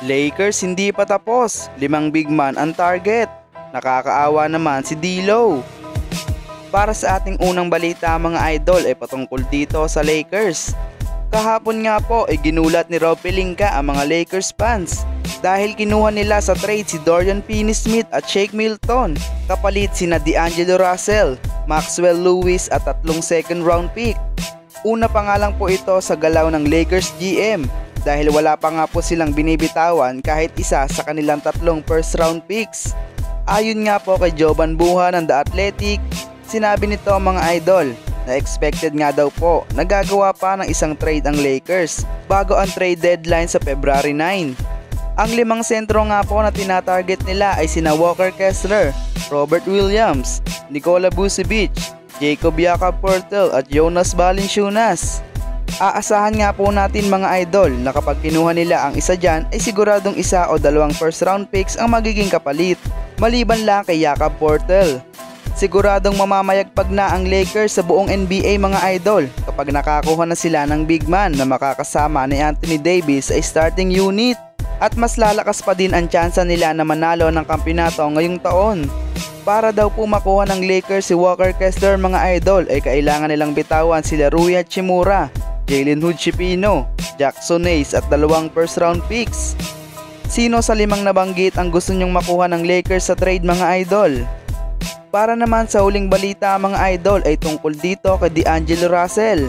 Lakers hindi pa tapos, 5 big man ang target. Nakakaawa naman si D'Lo. Para sa ating unang balita mga idol ay patungkol dito sa Lakers. Kahapon nga po ay ginulat ni Rob Pelinka ang mga Lakers fans dahil kinuha nila sa trade si Dorian Finney-Smith at Shake Milton kapalit sina D'Angelo Russell, Maxwell Lewis at 3 second round pick. Una pa nga lang po ito sa galaw ng Lakers GM dahil wala pa nga po silang binibitawan kahit isa sa kanilang 3 first round picks. Ayon nga po kay Jovan Buha ng The Athletic, sinabi nito mga idol na expected nga daw po na gagawa pa ng isang trade ang Lakers bago ang trade deadline sa February 9. Ang 5 sentro nga po na tinatarget nila ay sina Walker Kessler, Robert Williams, Nikola Vucevic, Jacob Jakob-Poeltl at Jonas Valanciunas. Aasahan nga po natin mga idol na kapag kinuha nila ang isa dyan ay siguradong 1 o 2 first round picks ang magiging kapalit, maliban lang kay Jakob-Poeltl. Siguradong mamamayagpag na ang Lakers sa buong NBA mga idol kapag nakakuha na sila ng big man na makakasama ni Anthony Davis sa starting unit, at mas lalakas pa din ang tsansa nila na manalo ng kampeonato ngayong taon. Para daw po makuha ng Lakers si Walker Kessler mga idol ay kailangan nilang bitawan sila Rui Hachimura, Jalen Hood-Schifino, Jackson Hayes at 2 first round picks. Sino sa 5 nabanggit ang gusto nyong makuha ng Lakers sa trade mga idol? Para naman sa huling balita mga idol ay tungkol dito kay D'Angelo Russell.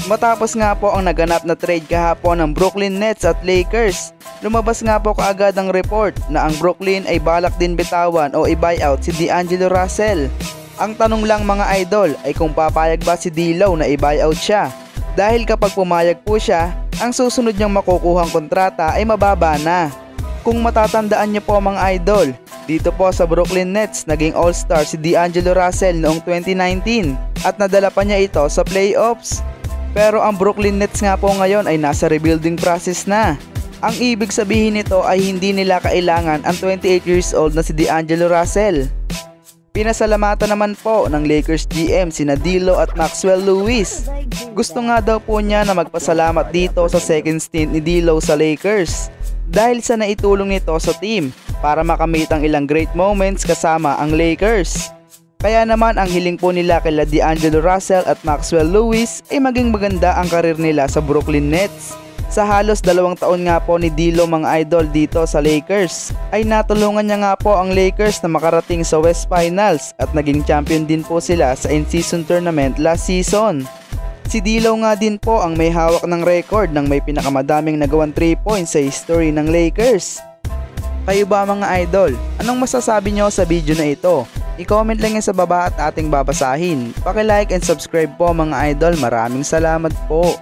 Matapos nga po ang naganap na trade kahapon ng Brooklyn Nets at Lakers, lumabas nga po kaagad ang report na ang Brooklyn ay balak din bitawan o i-buyout si D'Angelo Russell. Ang tanong lang mga idol ay kung papayag ba si D'Lo na i-buyout siya, dahil kapag pumayag po siya, ang susunod niyang makukuhang kontrata ay mababa na. Kung matatandaan niyo po mga idol, dito po sa Brooklyn Nets naging all-star si D'Angelo Russell noong 2019 at nadala pa niya ito sa playoffs. Pero ang Brooklyn Nets nga po ngayon ay nasa rebuilding process na. Ang ibig sabihin nito ay hindi nila kailangan ang 28 years old na si D'Angelo Russell. Pinasalamatan naman po ng Lakers GM sina D'Lo at Maxwell Lewis. Gusto nga daw po niya na magpasalamat dito sa second stint ni D'Lo sa Lakers dahil sa naitulong nito sa team para makamit ang ilang great moments kasama ang Lakers. Kaya naman ang hiling po nila kay D'Angelo Russell at Maxwell Lewis ay maging maganda ang karir nila sa Brooklyn Nets. Sa halos 2 taon nga po ni D'Lo mga idol dito sa Lakers ay natulungan niya nga po ang Lakers na makarating sa West Finals at naging champion din po sila sa in-season tournament last season. Si D'Lo nga din po ang may hawak ng record ng may pinakamadaming nagawang 3 points sa history ng Lakers. Kayo ba mga idol? Anong masasabi nyo sa video na ito? I-comment lang yan sa baba at ating babasahin. Paki-like and subscribe po mga idol. Maraming salamat po.